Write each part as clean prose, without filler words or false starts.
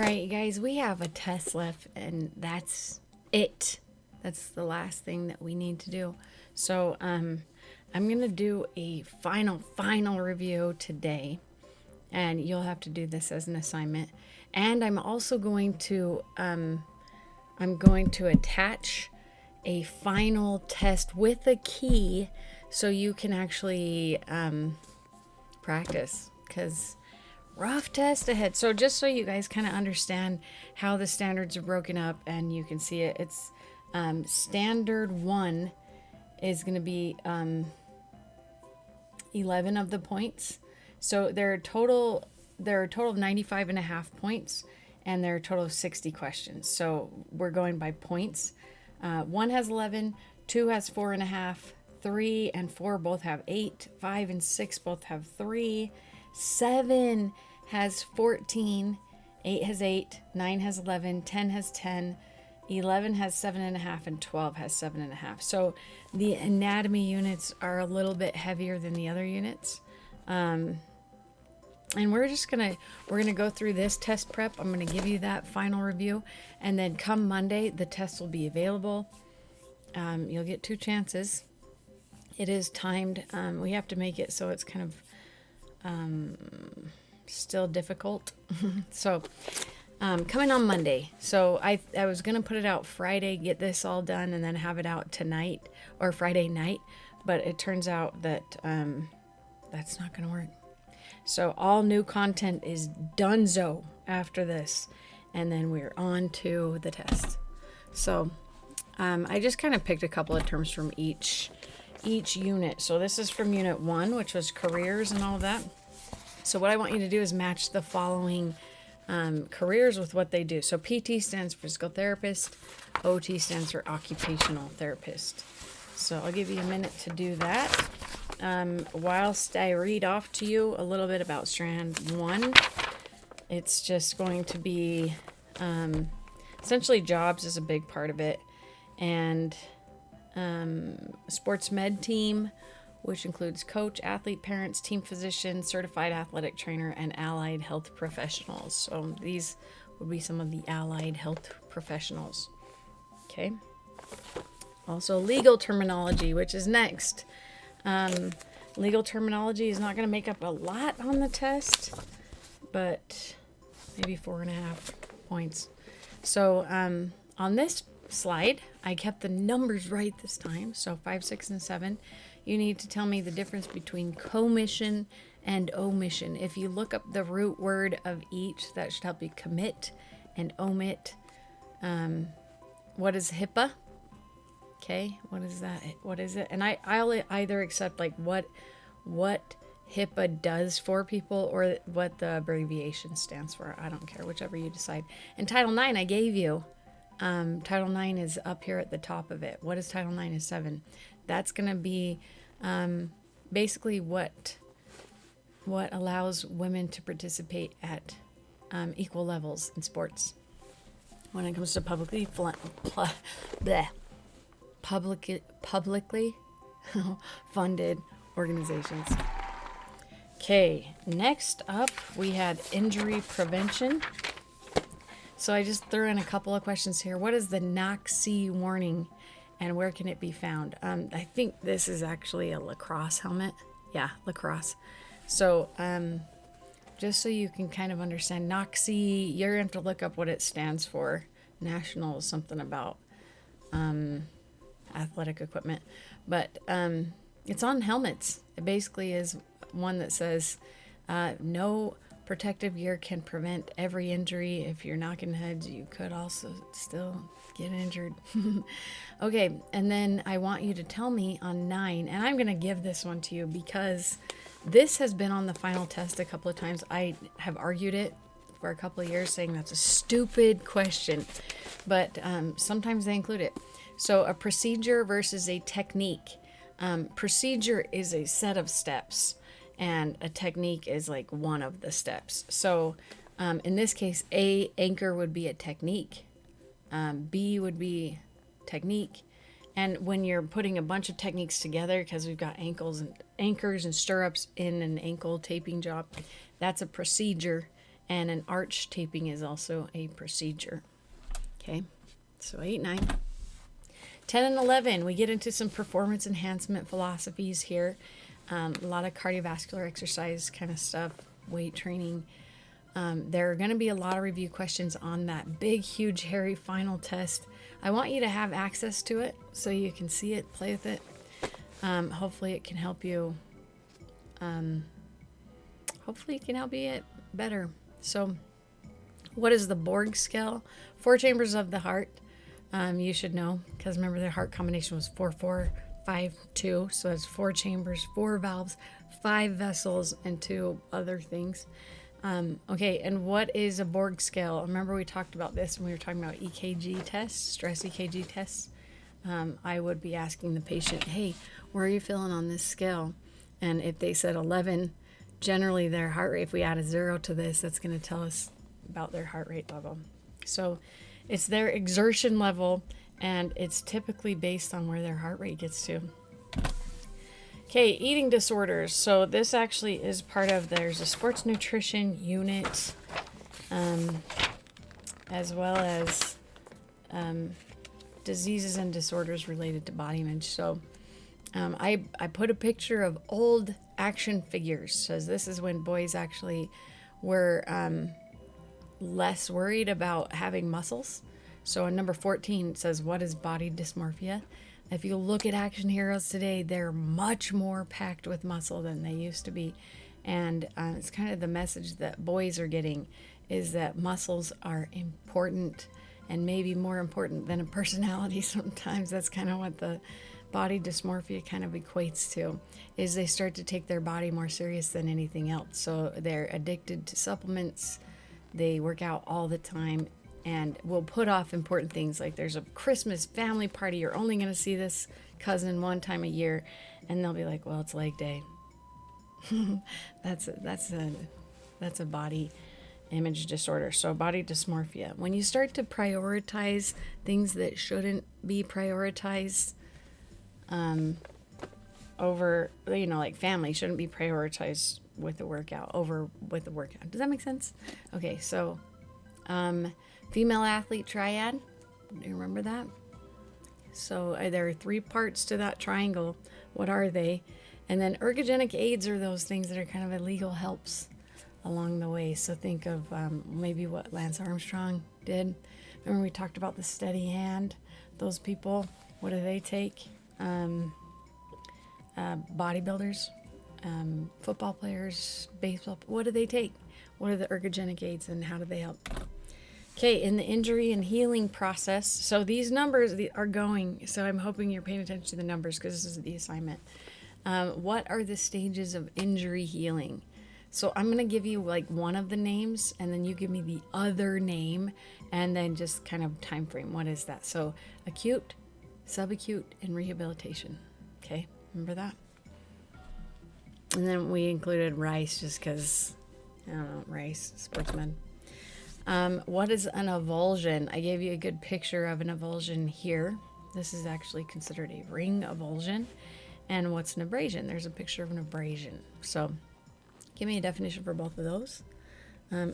right, you guys, we have a test left, and that's it. That's the last thing that we need to do. So, I'm gonna do a final review today, and you'll have to do this as an assignment. And I'm going to attach a final test with a key, so you can actually practice, because rough test ahead. So just so you guys kind of understand how the standards are broken up and you can see it, it's standard 1 is going to be 11 of the points. So there are a total of 95 and a half points, and there are a total of 60 questions. So we're going by points. 1 has 11, 2 has 4.5, 3 and 4 both have 8, 5 and 6 both have 3, 7 has 14, 8 has 8, 9 has 11, 10 has 10, 11 has 7.5, and 12 has 7.5. So the anatomy units are a little bit heavier than the other units. And we're gonna go through this test prep. I'm gonna give you that final review, and then come Monday, the test will be available. You'll get 2 chances. It is timed. We have to make it so it's kind of still difficult. So coming on Monday. So I was gonna put it out Friday, get this all done, and then have it out tonight or Friday night, but it turns out that that's not gonna work. So all new content is donezo after this, and then we're on to the test. So I just kind of picked a couple of terms from each unit. So this is from unit 1, which was careers and all of that. So what I want you to do is match the following careers with what they do. So PT stands for physical therapist, OT stands for occupational therapist. So I'll give you a minute to do that. Whilst I read off to you a little bit about strand 1, it's just going to be essentially jobs is a big part of it, and sports med team, which includes coach, athlete, parents, team physician, certified athletic trainer, and allied health professionals. So these would be some of the allied health professionals. Okay. Also legal terminology, which is next. Legal terminology is not going to make up a lot on the test, but maybe 4.5 points. So on this slide, I kept the numbers right this time. So 5, 6, and 7. You need to tell me the difference between commission and omission. If you look up the root word of each, that should help you commit and omit. What is HIPAA? Okay, what is that? What is it? And I'll either accept like what HIPAA does for people, or what the abbreviation stands for. I don't care, whichever you decide. And Title IX I gave you. Title IX is up here at the top of it. What is Title IX is 7? That's going to be basically what allows women to participate at equal levels in sports when it comes to publicly funded organizations. Okay, next up we had injury prevention. So I just threw in a couple of questions here. What is the NOC warning, and where can it be found? I think this is actually a lacrosse helmet. Yeah, lacrosse. So just so you can kind of understand, NOC, you're going to have to look up what it stands for. National something about athletic equipment. But it's on helmets. It basically is one that says no protective gear can prevent every injury. If you're knocking heads, you could also still get injured. Okay, and then I want you to tell me on 9, and I'm going to give this one to you because this has been on the final test a couple of times. I have argued it for a couple of years, saying that's a stupid question, but sometimes they include it. So a procedure versus a technique. Procedure is a set of steps, and a technique is like one of the steps. So in this case, A, anchor would be a technique. B would be technique. And when you're putting a bunch of techniques together, because we've got ankles and anchors and stirrups in an ankle taping job, that's a procedure. and an arch taping is also a procedure. Okay, so 8, 9. 10 and 11, we get into some performance enhancement philosophies here. A lot of cardiovascular exercise kind of stuff, weight training. There are going to be a lot of review questions on that big, huge, hairy final test. I want you to have access to it so you can see it, play with it. Hopefully it can help you. Hopefully it can help you get better. So what is the Borg scale? 4 chambers of the heart. You should know, because remember their heart combination was 4-4-5-2. So it's 4 chambers, 4 valves, 5 vessels, and 2 other things. Okay, and what is a Borg scale? Remember we talked about this when we were talking about EKG tests, stress EKG tests. I would be asking the patient, hey, where are you feeling on this scale? And if they said 11, generally their heart rate, if we add a 0 to this, that's going to tell us about their heart rate level. So it's their exertion level, and it's typically based on where their heart rate gets to. Okay, eating disorders. So this actually is part of, there's a sports nutrition unit, as well as diseases and disorders related to body image. So I put a picture of old action figures. So this is when boys actually were less worried about having muscles. So in number 14, it says, what is body dysmorphia? If you look at action heroes today, they're much more packed with muscle than they used to be. And it's kind of the message that boys are getting, is that muscles are important, and maybe more important than a personality sometimes. That's kind of what the body dysmorphia kind of equates to, is they start to take their body more serious than anything else. So they're addicted to supplements. They work out all the time and will put off important things, like there's a Christmas family party. You're only going to see this cousin one time a year, and they'll be like, well, it's leg day. That's a body image disorder. So body dysmorphia. When you start to prioritize things that shouldn't be prioritized, over, like family shouldn't be prioritized with the workout over with the workout. Does that make sense? Okay, so female athlete triad. Do you remember that? So there are 3 parts to that triangle. What are they? And then ergogenic aids are those things that are kind of illegal helps along the way. So think of maybe what Lance Armstrong did. Remember we talked about the steady hand? Those people, what do they take? Bodybuilders, football players, baseball, what do they take? What are the ergogenic aids and how do they help? Okay, in the injury and healing process, so these numbers are going, so I'm hoping you're paying attention to the numbers because this is the assignment. What are the stages of injury healing? So I'm going to give you like one of the names, and then you give me the other name, and then just kind of time frame. What is that? So acute, subacute, and rehabilitation. Okay, remember that? And then we included Rice just because, I don't know, Rice, sportsman. What is an avulsion? I gave you a good picture of an avulsion here. This is actually considered a ring avulsion. And what's an abrasion? There's a picture of an abrasion. So give me a definition for both of those.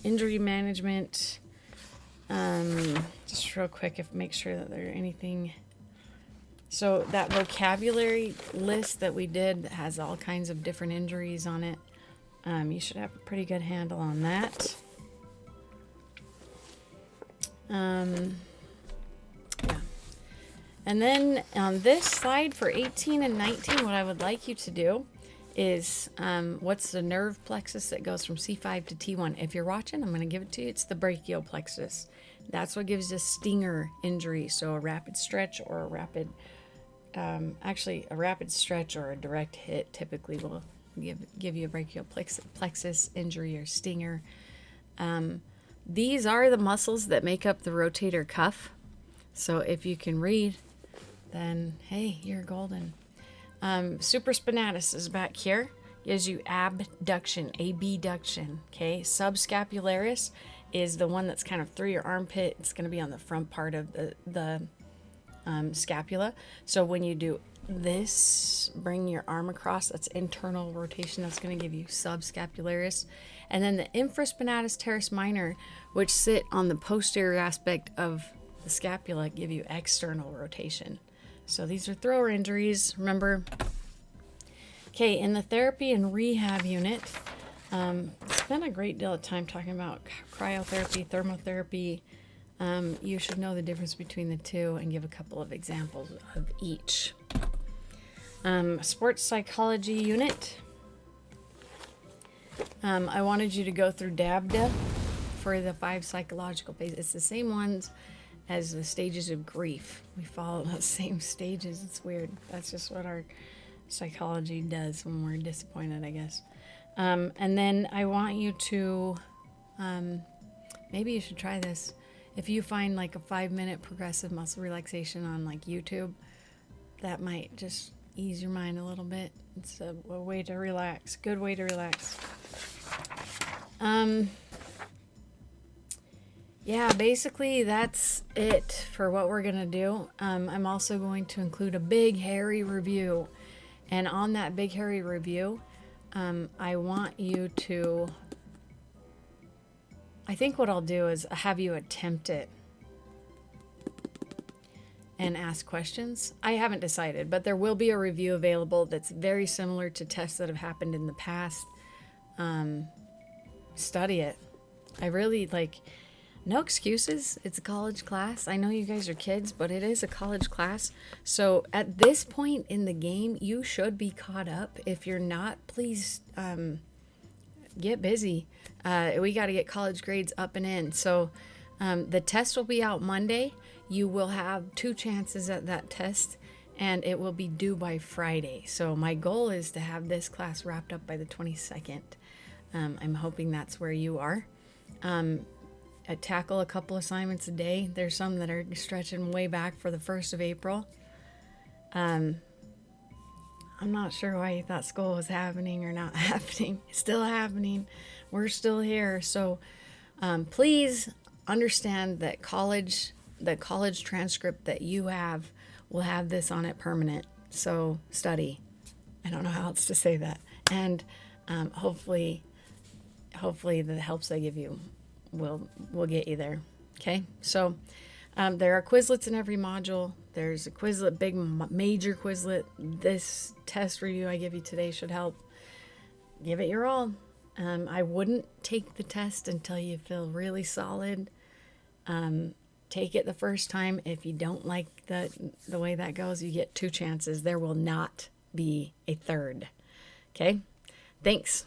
Injury management. Just real quick, make sure that there's anything. So that vocabulary list that we did has all kinds of different injuries on it. You should have a pretty good handle on that. Yeah. And then on this slide for 18 and 19, what I would like you to do is, what's the nerve plexus that goes from C5 to T1? If you're watching, I'm going to give it to you. It's the brachial plexus. That's what gives a stinger injury. So a rapid stretch or a rapid, a rapid stretch or a direct hit typically will give you a brachial plexus injury or stinger. These are the muscles that make up the rotator cuff. So if you can read, then hey, you're golden. Supraspinatus is back here. Gives you abduction, abduction. Okay, subscapularis is the one that's kind of through your armpit. It's going to be on the front part of the scapula. So when you do this, bring your arm across, that's internal rotation. That's going to give you subscapularis. And then the infraspinatus teres minor, which sit on the posterior aspect of the scapula, give you external rotation. So these are thrower injuries, remember. Okay, in the therapy and rehab unit, spent a great deal of time talking about cryotherapy, thermotherapy. You should know the difference between the two and give a couple of examples of each. Sports psychology unit. I wanted you to go through DABDA for the 5 psychological phases. It's the same ones as the stages of grief. We follow those same stages. It's weird. That's just what our psychology does when we're disappointed, I guess. And then I want you to, maybe you should try this. If you find like a 5-minute progressive muscle relaxation on like YouTube, that might just ease your mind a little bit. It's a way to relax. Good way to relax. Yeah, basically that's it for what we're gonna do. I'm also going to include a big hairy review, and on that big hairy review, I want you to, I think what I'll do is have you attempt it and ask questions. I haven't decided, but there will be a review available that's very similar to tests that have happened in the past. Study it. I really like, no excuses. It's a college class. I know you guys are kids, but it is a college class. So at this point in the game, you should be caught up. If you're not, please get busy. We got to get college grades up and in. So the test will be out Monday. You will have 2 chances at that test, and it will be due by Friday. So my goal is to have this class wrapped up by the 22nd. I'm hoping that's where you are. I tackle a couple assignments a day. There's some that are stretching way back for the 1st of April. I'm not sure why you thought school was happening or not happening. It's still happening. We're still here. So please understand that the college transcript that you have will have this on it permanent. So study. I don't know how else to say that. And hopefully the helps I give you will get you there. Okay, so there are Quizlets in every module. There's a Quizlet, big major Quizlet. This test review I give you today should help. Give it your all. I wouldn't take the test until you feel really solid. Take it the first time. If you don't like the way that goes, you get 2 chances. There will not be a third. Okay, thanks.